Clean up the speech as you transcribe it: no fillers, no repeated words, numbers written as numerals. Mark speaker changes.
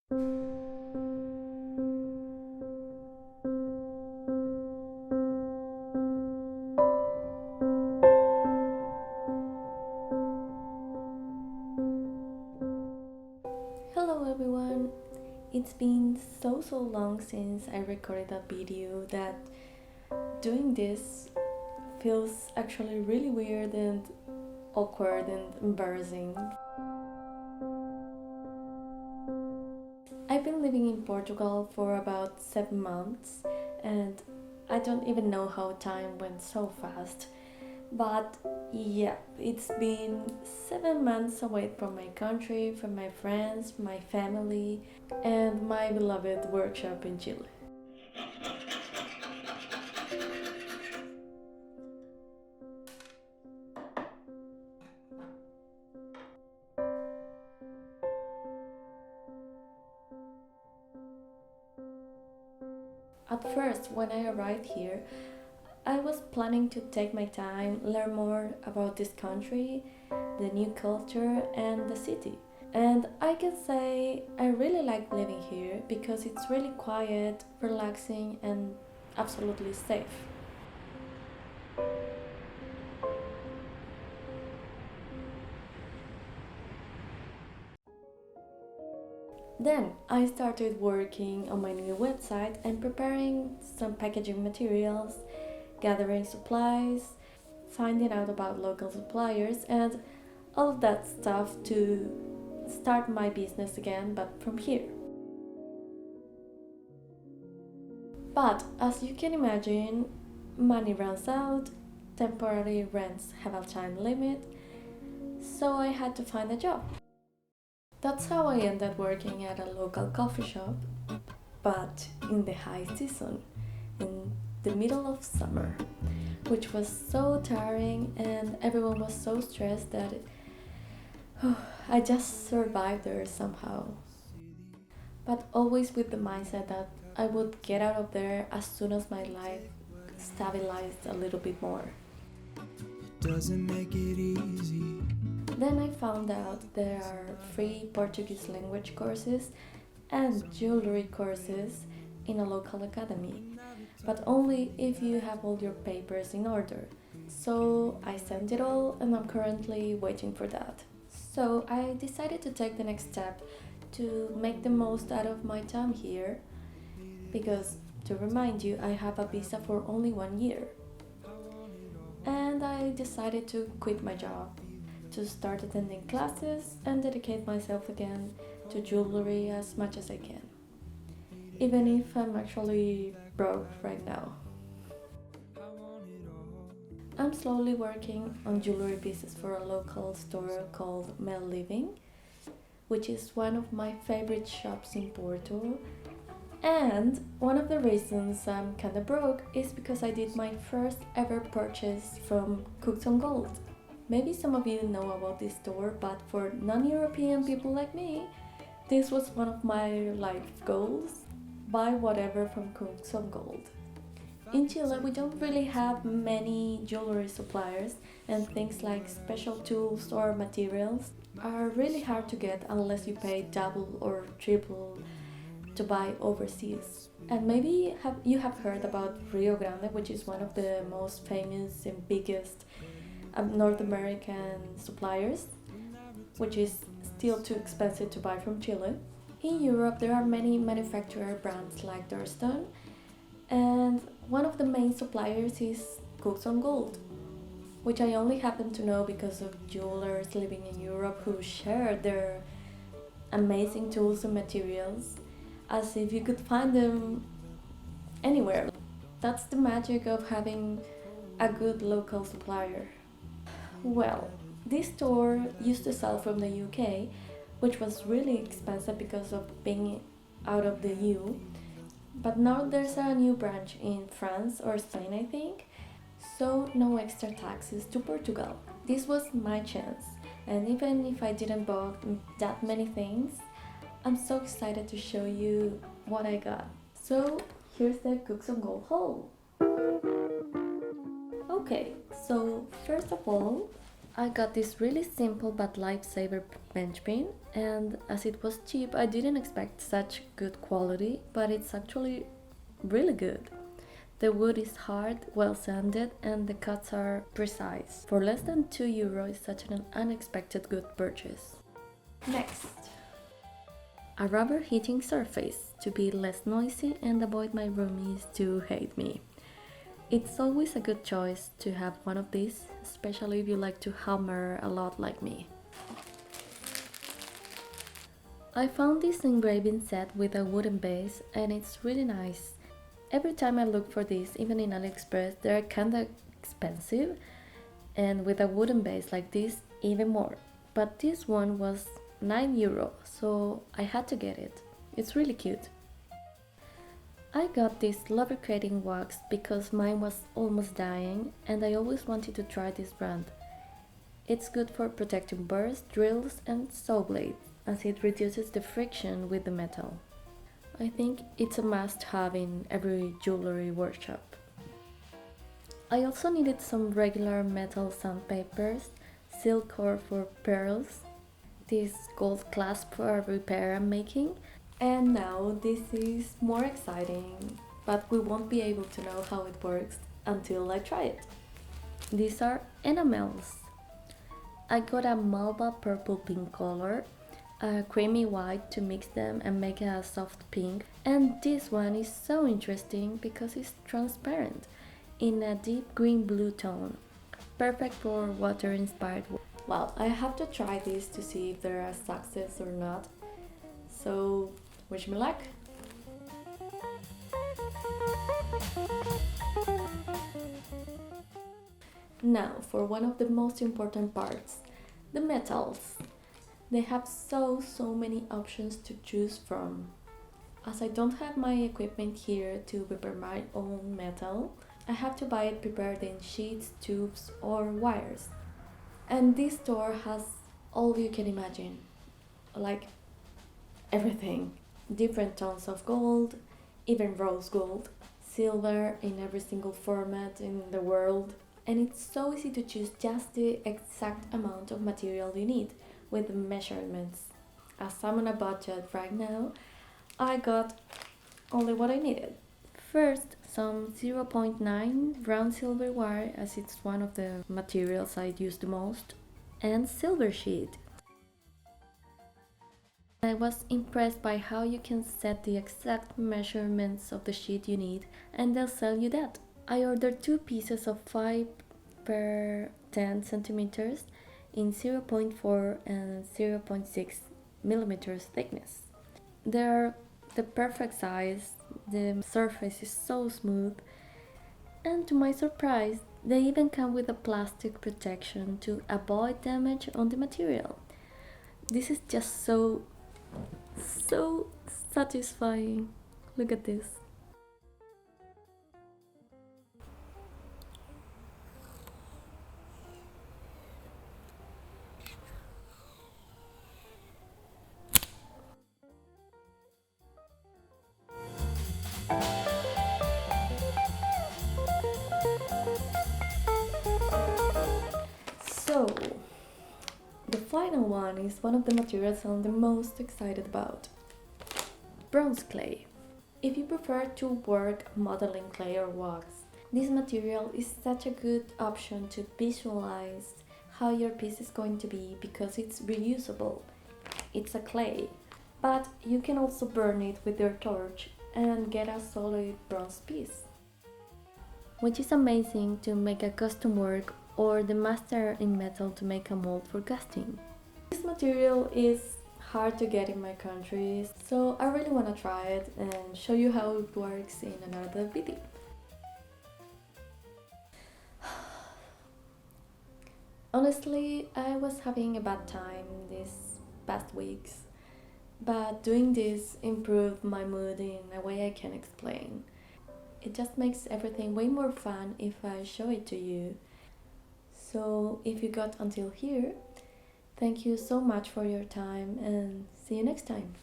Speaker 1: Hello everyone! It's been so long since I recorded a video that doing this feels actually really weird and awkward and embarrassing. I've been living in Portugal for about 7 months and I don't even know how time went so fast. But yeah, it's been 7 months away from my country, from my friends, my family, and my beloved workshop in Chile. At first, when I arrived here, I was planning to take my time, learn more about this country, the new culture, and the city. And I can say I really like living here because it's really quiet, relaxing, and absolutely safe. Then I started working on my new website and preparing some packaging materials, gathering supplies, finding out about local suppliers, and all of that stuff to start my business again, but from here. But as you can imagine, money runs out, temporary rents have a time limit, so I had to find a job. That's how I ended working at a local coffee shop, but in the high season, in the middle of summer, which was so tiring and everyone was so stressed that I just survived there somehow. But always with the mindset that I would get out of there as soon as my life stabilized a little bit more. Doesn't make it easy. Then I found out there are free Portuguese language courses and jewelry courses in a local academy, but only if you have all your papers in order. So I sent it all and I'm currently waiting for that. So I decided to take the next step to make the most out of my time here because, to remind you, I have a visa for only 1 year. And I decided to quit my job to start attending classes and dedicate myself again to jewelry as much as I can, even if I'm actually broke right now. I'm slowly working on jewelry pieces for a local store called Mel Living, which is one of my favorite shops in Porto. And one of the reasons I'm kinda broke is because I did my first ever purchase from Cooks on Gold. Maybe some of you know about this store, but for non-European people like me, this was one of my life goals. Buy whatever from Cooks on Gold. In Chile, we don't really have many jewelry suppliers, and things like special tools or materials are really hard to get unless you pay double or triple to buy overseas. And maybe you have heard about Rio Grande, which is one of the most famous and biggest North American suppliers, which is still too expensive to buy from Chile. In Europe, there are many manufacturer brands like Durston, and one of the main suppliers is Cooks on Gold, which I only happen to know because of jewelers living in Europe who share their amazing tools and materials as if you could find them anywhere. That's the magic of having a good local supplier. Well, this store used to sell from the UK, which was really expensive because of being out of the EU. But now there's a new branch in France or Spain, I think, so no extra taxes to Portugal. This was my chance, and even if I didn't buy that many things, I'm so excited to show you what I got. So here's the Cooks on Gold haul. Okay, so first of all, I got this really simple but lifesaver bench pin, and as it was cheap, I didn't expect such good quality, but it's actually really good. The wood is hard, well sanded, and the cuts are precise. For less than €2, it's such an unexpected good purchase. Next, a rubber heating surface to be less noisy and avoid my roomies to hate me. It's always a good choice to have one of these, especially if you like to hammer a lot like me. I found this engraving set with a wooden base and it's really nice. Every time I look for this, even in AliExpress, they're kinda expensive, and with a wooden base like this, even more. But this one was €9, so I had to get it. It's really cute. I got this lubricating wax because mine was almost dying and I always wanted to try this brand. It's good for protecting burrs, drills and saw blades as it reduces the friction with the metal. I think it's a must-have in every jewelry workshop. I also needed some regular metal sandpapers, silk core for pearls, this gold clasp for repair I'm making, and now this is more exciting, but we won't be able to know how it works until I try it. These are enamels. I got a Malva purple pink color, a creamy white to mix them and make a soft pink, and this one is so interesting because it's transparent in a deep green blue tone, perfect for water inspired work. Well, I have to try this to see if they're a success or not, so wish me luck. Now for one of the most important parts, the metals. They have so many options to choose from. As I don't have my equipment here to prepare my own metal, I have to buy it prepared in sheets, tubes or wires. And this store has all you can imagine, like everything. Different tones of gold, even rose gold, silver in every single format in the world. And it's so easy to choose just the exact amount of material you need with the measurements. As I'm on a budget right now, I got only what I needed. First, some 0.9 brown silver wire as it's one of the materials I use the most, and silver sheet. I was impressed by how you can set the exact measurements of the sheet you need and they'll sell you that. I ordered two pieces of 5 per 10 centimeters in 0.4 and 0.6 millimeters thickness. They're the perfect size, the surface is so smooth, and to my surprise, they even come with a plastic protection to avoid damage on the material. This is just so satisfying. Look at this. So, the final one is one of the materials I'm the most excited about. Bronze clay. If you prefer to work modeling clay or wax, this material is such a good option to visualize how your piece is going to be because it's reusable. It's a clay, but you can also burn it with your torch and get a solid bronze piece, which is amazing to make a custom work or the master in metal to make a mold for casting. This material is hard to get in my country, so I really want to try it and show you how it works in another video. Honestly, I was having a bad time these past weeks, but doing this improved my mood in a way I can't explain. It just makes everything way more fun if I show it to you. So if you got until here, thank you so much for your time and see you next time.